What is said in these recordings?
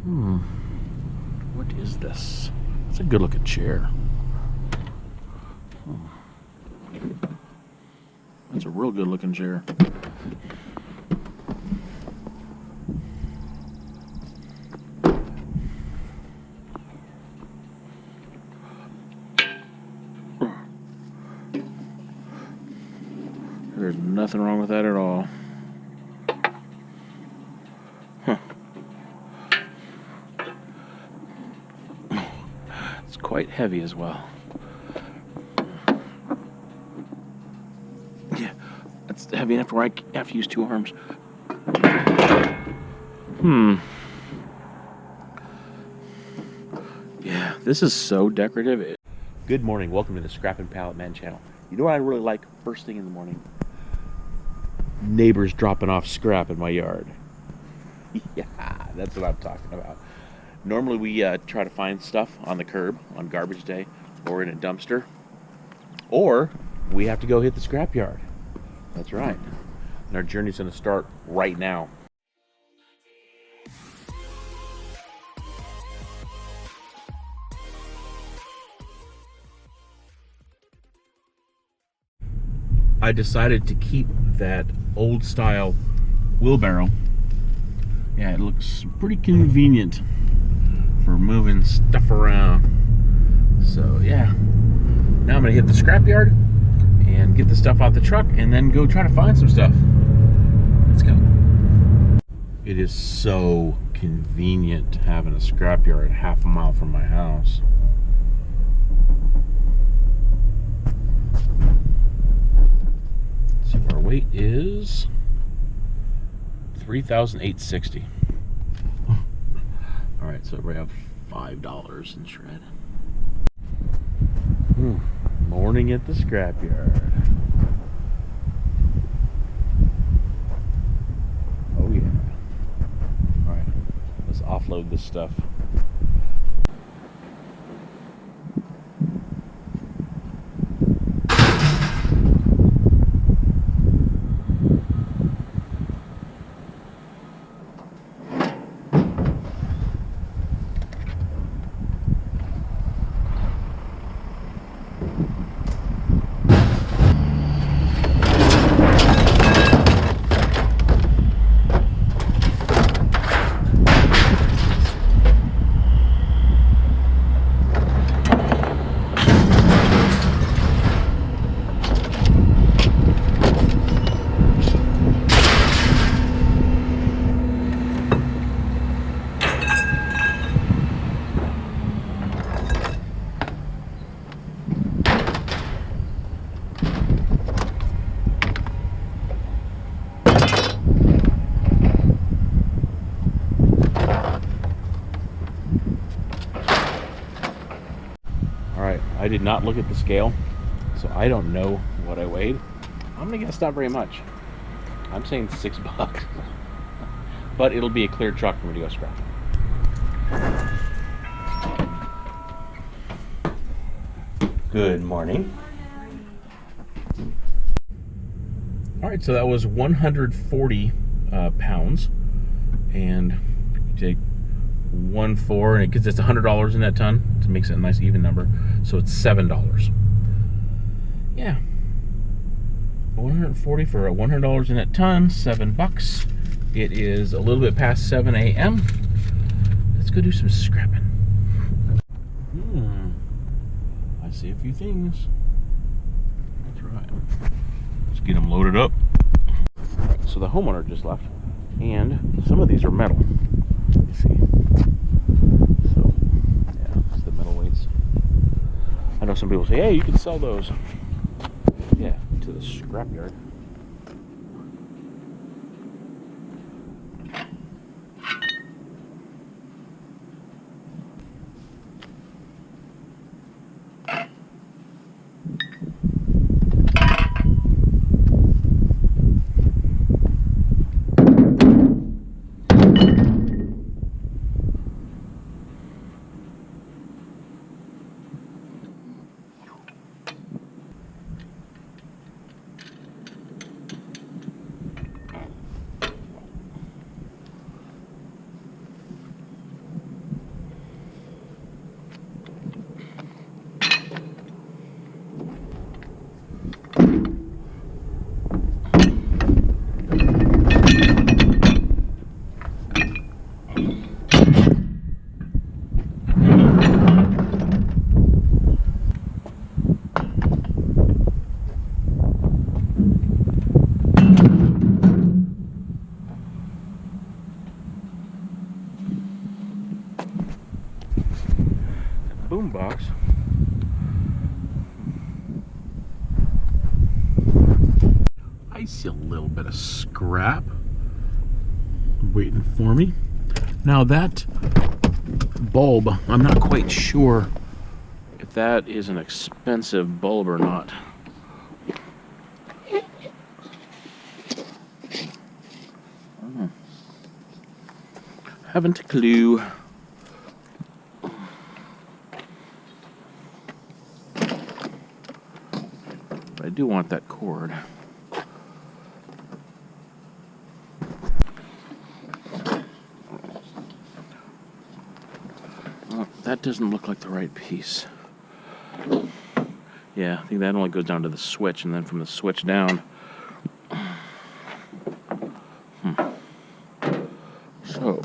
What is this? It's a good looking chair. That's a real good looking chair. There's nothing wrong with that at all. Huh. It's quite heavy as well. Yeah, that's heavy enough where I have to use two arms. Yeah, this is so decorative. Good morning, welcome to the Scrap and Pallet Man channel. You know what I really like first thing in the morning? Neighbors dropping off scrap in my yard. Yeah, that's what I'm talking about. Normally we try to find stuff on the curb on garbage day or in a dumpster, or we have to go hit the scrap yard. That's right. And our journey's going to start right now. I decided to keep that old style wheelbarrow. Yeah, it looks pretty convenient for moving stuff around. So yeah, now I'm gonna hit the scrapyard and get the stuff out the truck and then go try to find some stuff. Let's go. It is so convenient having a scrapyard half a mile from my house. So our weight is 3,860. All right, so we have $5 in shred. Morning at the scrapyard. Oh yeah. All right, let's offload this stuff. I did not look at the scale, so I don't know what I weighed. I'm gonna guess not very much. I'm saying $6. But it'll be a clear truck for me to go scrap. Good morning. Alright, so that was 140 pounds. And you take 1.4 and it gets us $100 in that ton to make it a nice even number, so it's $7. Yeah, 140 for $100 in that ton, $7. It is a little bit past 7 a.m. Let's go do some scrapping. I see a few things. That's right. Let's get them loaded up. So the homeowner just left, and some of these are metal. You see. So, yeah, it's the metal weights. I know some people say, hey, you can sell those. Yeah, to the scrapyard. boombox. I see a little bit of scrap waiting for me. Now that bulb, I'm not quite sure if that is an expensive bulb or not. Haven't a clue. But I do want that cord. Well, that doesn't look like the right piece. Yeah, I think that only goes down to the switch, and then from the switch down. So,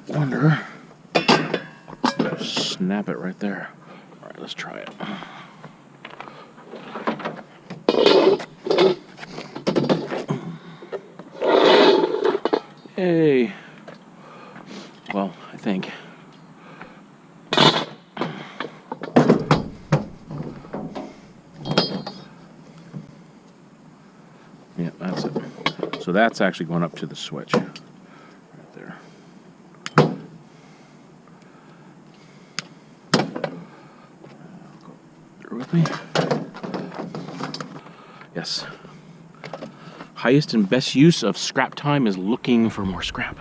wonder. Snap it right there. All right, let's try it. Hey. Well, I think. Yeah, that's it. So that's actually going up to the switch. Right there. Bear with me. Yes. Highest and best use of scrap time is looking for more scrap.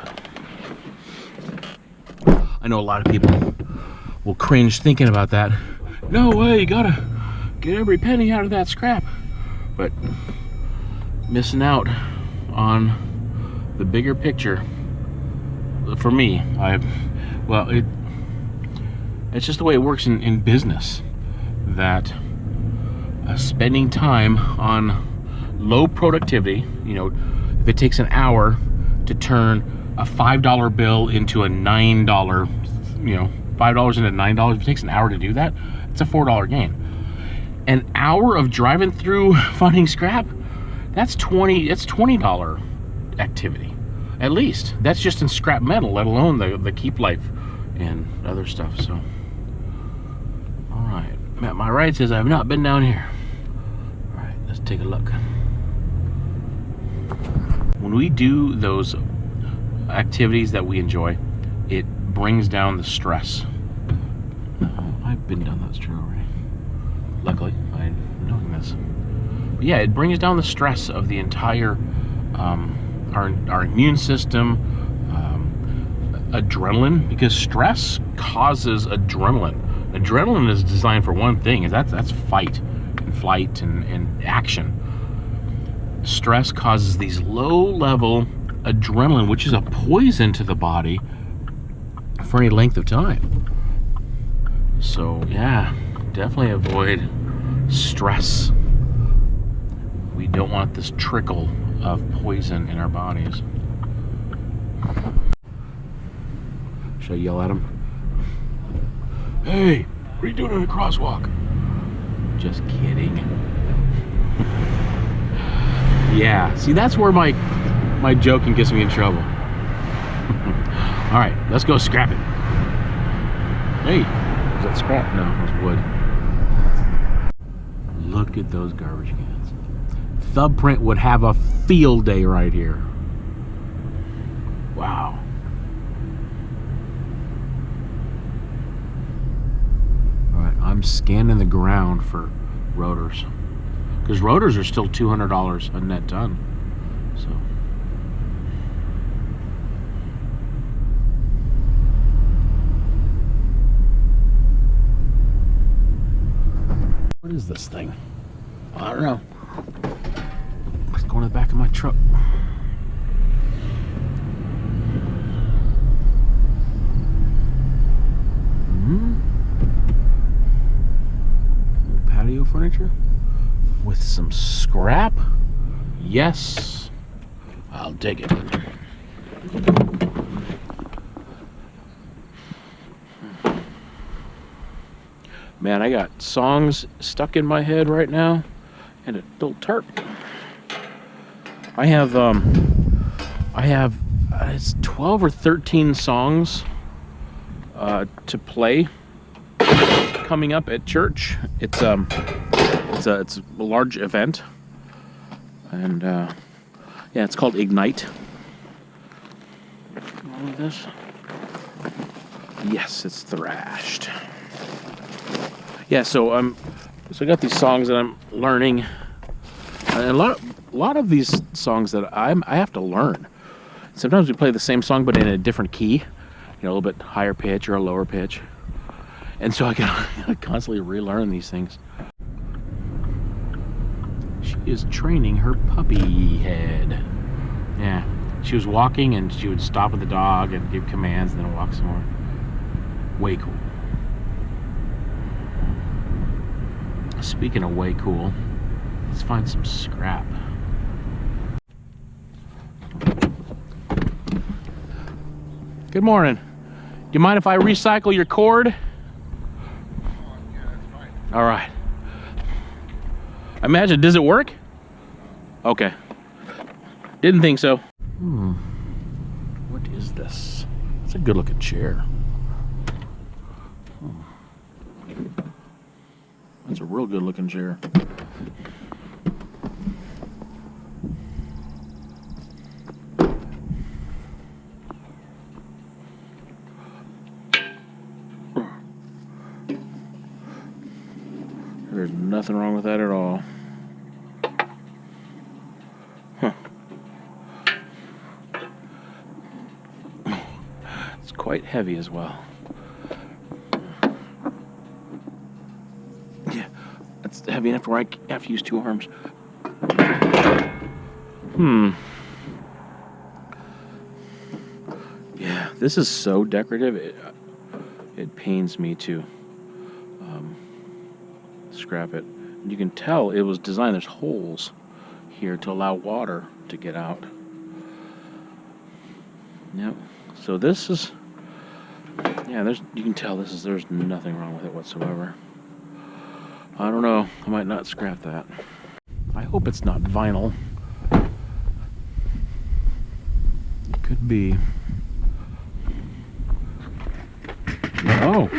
I know a lot of people will cringe thinking about that. No way, you gotta get every penny out of that scrap. But missing out on the bigger picture. For me, it's just the way it works in business, that spending time on low productivity, you know, if it takes an hour to turn a $5 bill into a $9, you know, $5 into $9, if it takes an hour to do that, it's a $4 gain. An hour of driving through finding scrap, it's $20 activity, at least. That's just in scrap metal, let alone the keep life and other stuff. So, all right, Matt, my right says I have not been down here. All right, let's take a look. When we do those activities that we enjoy, it brings down the stress. I've been down that street already. Luckily, I'm knowing this. But yeah, it brings down the stress of the entire, our immune system, adrenaline, because stress causes adrenaline. Adrenaline is designed for one thing, is that's fight and flight and action. Stress causes these low-level adrenaline, which is a poison to the body for any length of time. So yeah, definitely avoid stress. We don't want this trickle of poison in our bodies. Should I yell at him? Hey, what are you doing in the crosswalk? Just kidding. Yeah, see, that's where my joking gets me in trouble. All right, let's go scrap it. Hey, is that scrap? No, it was wood. Look at those garbage cans. Thumbprint would have a field day right here. Wow. All right, I'm scanning the ground for rotors, because rotors are still $200 a net ton. So what is this thing? I don't know. It's going to the back of my truck. Patio furniture with some scrap. Yes, I'll dig it. Man, I got songs stuck in my head right now, and a little tarp. I have it's 12 or 13 songs to play. coming up at church. It's a large event, and yeah, it's called Ignite. All of this. Yes, it's thrashed. Yeah, so I got these songs that I'm learning, and a lot of these songs that I have to learn. Sometimes we play the same song but in a different key, you know, a little bit higher pitch or a lower pitch, and so I can constantly relearn these things. She is training her puppy head. Yeah, she was walking and she would stop with the dog and give commands and then walk some more. Way cool. Speaking of way cool, let's find some scrap. Good morning. Do you mind if I recycle your cord? Yeah, that's fine. All right. I imagine, does it work? Okay. Didn't think so. What is this? It's a good looking chair. That's a real good looking chair. There's nothing wrong with that at all. Huh. It's quite heavy as well. It's heavy enough where I have to use 2 arms. Yeah, this is so decorative. It pains me to scrap it. You can tell it was designed. There's holes here to allow water to get out. Yep. So this is, yeah. You can tell there's nothing wrong with it whatsoever. I don't know. I might not scrap that. I hope it's not vinyl. It could be. Oh,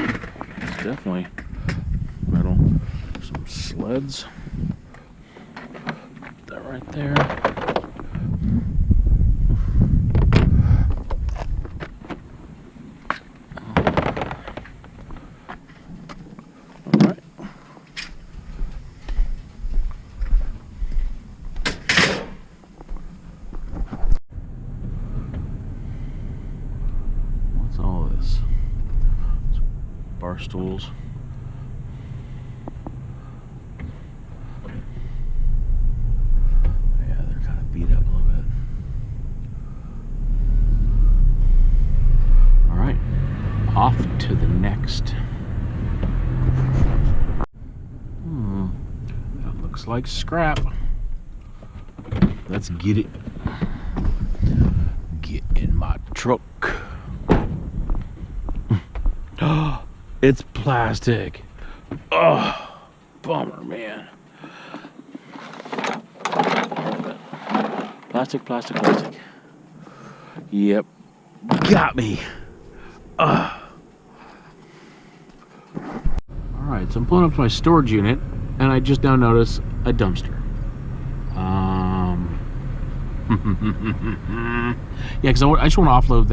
it's definitely metal. Some sleds. Put that right there. Bar stools. Yeah, they're kind of beat up a little bit. All right, off to the next. That looks like scrap. Let's get it. Get in my truck. Oh, it's plastic. Oh, bummer, man. Plastic, plastic, plastic. Yep, got me. All right, so I'm pulling up to my storage unit, and I just now notice a dumpster. Yeah, because I just want to offload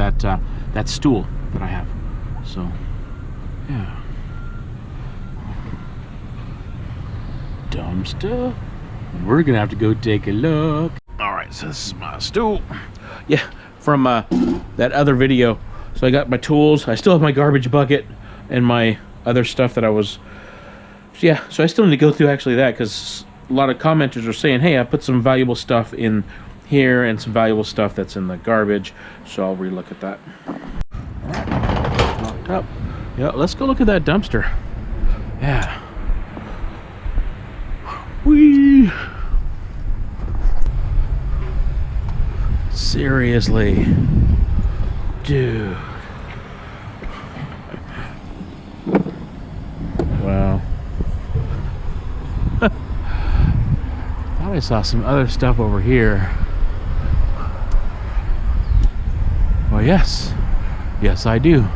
that stool that I have. So. Yeah. Dumpster. We're gonna have to go take a look. All right, so this is my stool. Yeah, from that other video. So I got my tools. I still have my garbage bucket and my other stuff that I was. Yeah, so I still need to go through actually that, because a lot of commenters are saying, hey, I put some valuable stuff in here and some valuable stuff that's in the garbage. So I'll relook at that. All right, locked up. Yeah, let's go look at that dumpster. Yeah. Whee! Seriously. Dude. Wow. Thought I saw some other stuff over here. Well, yes. Yes, I do.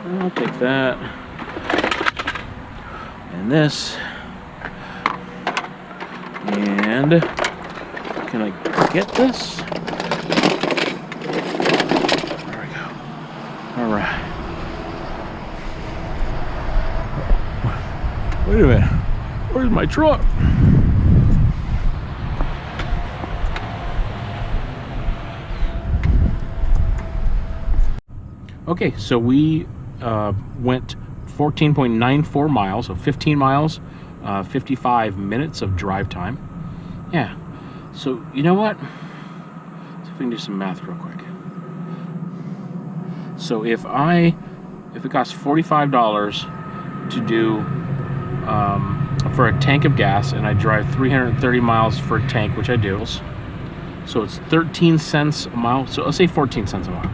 I'll take that. And this. And can I get this? There we go. All right. Wait a minute. Where's my truck? Okay, so we went 14.94 miles, so 15 miles, 55 minutes of drive time. Yeah, so you know what? Let's see if we can do some math real quick. So if it costs $45 to do for a tank of gas, and I drive 330 miles for a tank, which I do, so it's 13 cents a mile. So let's say 14 cents a mile.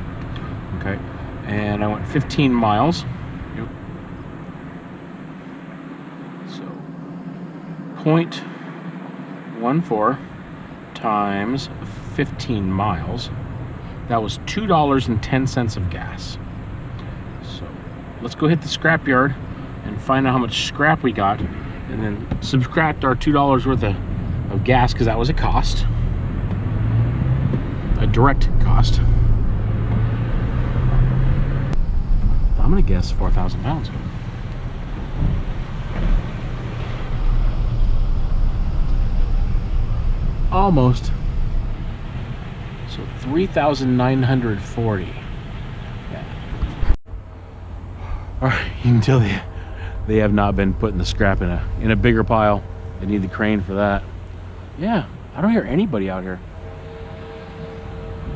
Okay. And I went 15 miles. Yep. So 0.14 times 15 miles. That was $2.10 of gas. So let's go hit the scrap yard and find out how much scrap we got, and then subtract our $2 worth of gas, because that was a cost, a direct cost. I'm gonna guess 4,000 pounds. Almost. So 3,940. Yeah. All right, you can tell they have not been putting the scrap in a bigger pile. They need the crane for that. Yeah, I don't hear anybody out here.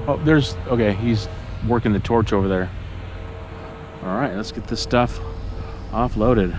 Oh, okay, he's working the torch over there. All right, let's get this stuff offloaded.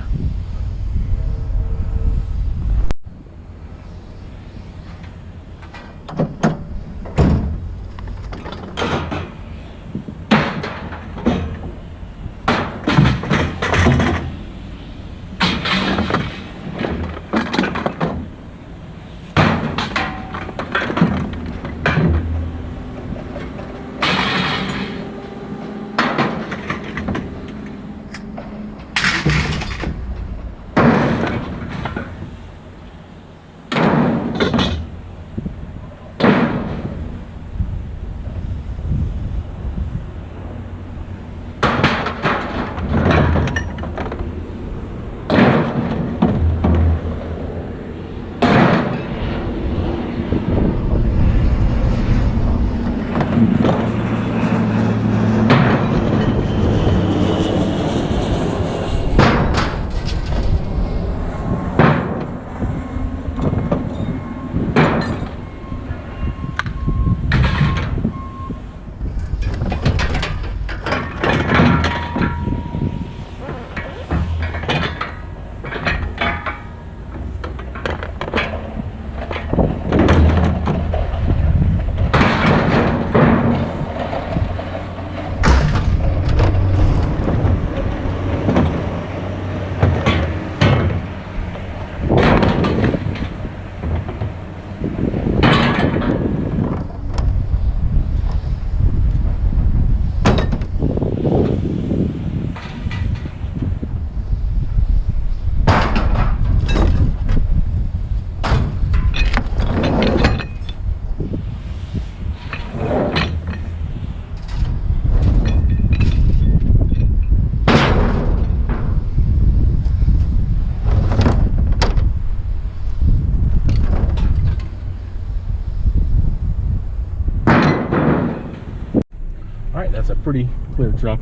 That's a pretty clear truck.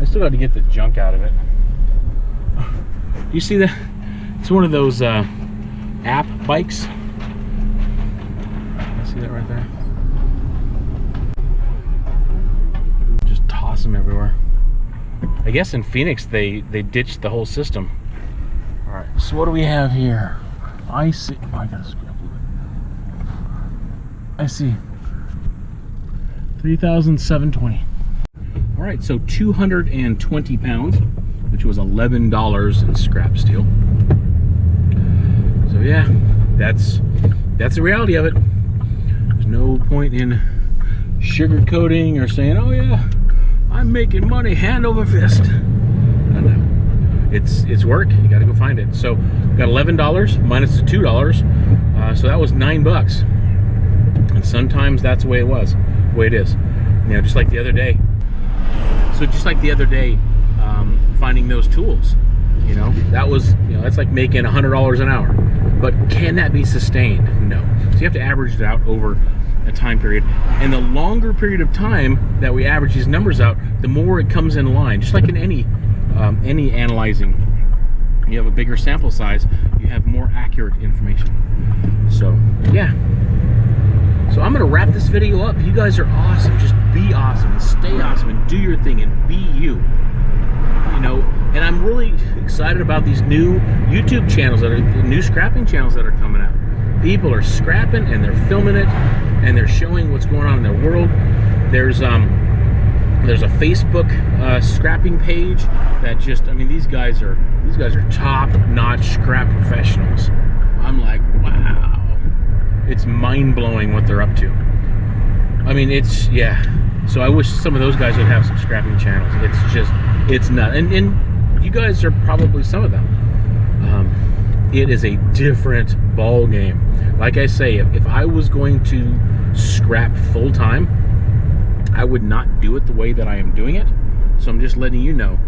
I still got to get the junk out of it. You see that? It's one of those app bikes. See that right there? Just toss them everywhere. I guess in Phoenix they ditched the whole system. All right, so what do we have here? I see. Oh, I gotta screw up a little bit. I see. 3,720. All right, so 220 pounds, which was $11 in scrap steel. So yeah, that's the reality of it. There's no point in sugarcoating or saying, "Oh yeah, I'm making money hand over fist." I know. It's work. You got to go find it. So got $11 minus the $2, so that was $9. And sometimes that's the way it was, the way it is. You know, just like the other day. So just like the other day, finding those tools. You know, that was, you know, that's like making $100 an hour. But can that be sustained? No. So you have to average it out over a time period. And the longer period of time that we average these numbers out, the more it comes in line. Just like in any analyzing, you have a bigger sample size, you have more accurate information. So yeah. So I'm gonna wrap this video up. You guys are awesome. Just be awesome and stay awesome and do your thing and be you. You know, and I'm really excited about these new YouTube channels that are new scrapping channels that are coming out. People are scrapping and they're filming it and they're showing what's going on in their world. There's a Facebook scrapping page that just, I mean, these guys are top-notch scrap professionals. I'm like, wow, it's mind-blowing what they're up to. I mean, it's, yeah. So I wish some of those guys would have some scrapping channels. It's nuts. And you guys are probably some of them. It is a different ball game. Like I say, if I was going to scrap full-time, I would not do it the way that I am doing it. So I'm just letting you know,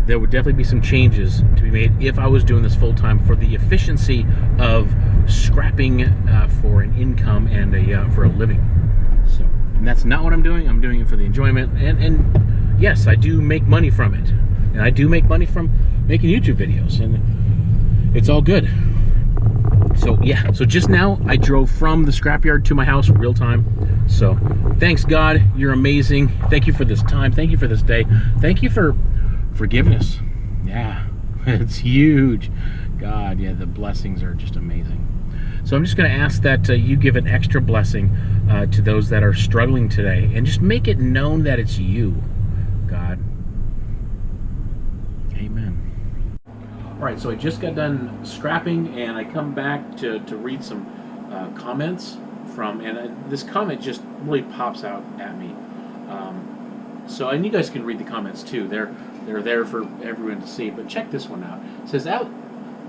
there would definitely be some changes to be made if I was doing this full-time for the efficiency of scrapping for an income and for a living. So, and that's not what I'm doing. I'm doing it for the enjoyment. And yes, I do make money from it. And I do make money from making YouTube videos. And it's all good. So yeah, so just now I drove from the scrapyard to my house real time. So thanks God, you're amazing. Thank you for this time. Thank you for this day. Thank you for forgiveness. Yeah, it's huge. God, yeah, the blessings are just amazing. So I'm just going to ask that you give an extra blessing to those that are struggling today, and just make it known that it's you, God. Amen. All right, so I just got done scrapping, and I come back to read some comments from, and this comment just really pops out at me. So, and you guys can read the comments too. They're there for everyone to see. But check this one out. It says,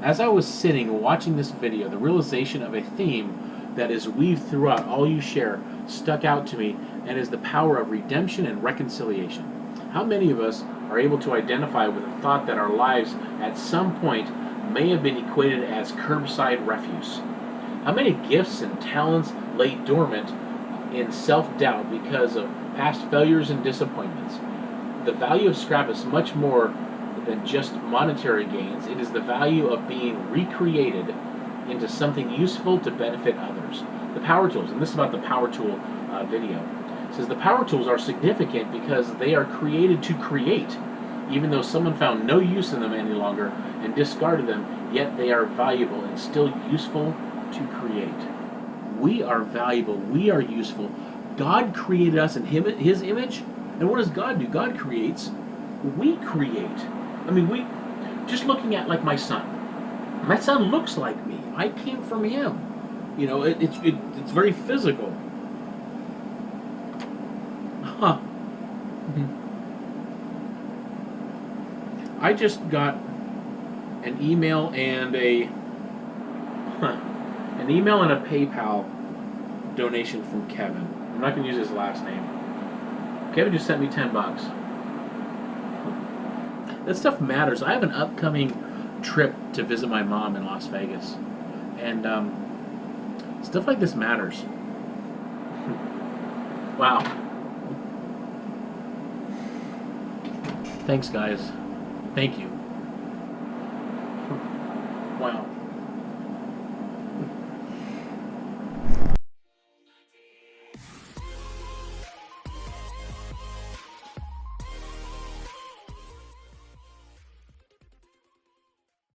as I was sitting watching this video, the realization of a theme that is weaved throughout all you share stuck out to me, and is the power of redemption and reconciliation. How many of us are able to identify with the thought that our lives at some point may have been equated as curbside refuse? How many gifts and talents lay dormant in self-doubt because of past failures and disappointments? The value of scrap is much more than just monetary gains. It is the value of being recreated into something useful to benefit others. The power tools, and this is about the power tool video. It says the power tools are significant because they are created to create. Even though someone found no use in them any longer and discarded them, yet they are valuable and still useful to create. We are valuable. We are useful. God created us in His image. And what does God do? God creates. We create. I mean, just looking at like my son. My son looks like me. I came from him. You know, it's very physical. Huh. I just got an email and a PayPal donation from Kevin. I'm not going to use his last name. Kevin just sent me $10. That stuff matters. I have an upcoming trip to visit my mom in Las Vegas, and stuff like this matters. Wow. Thanks, guys. Thank you. Wow.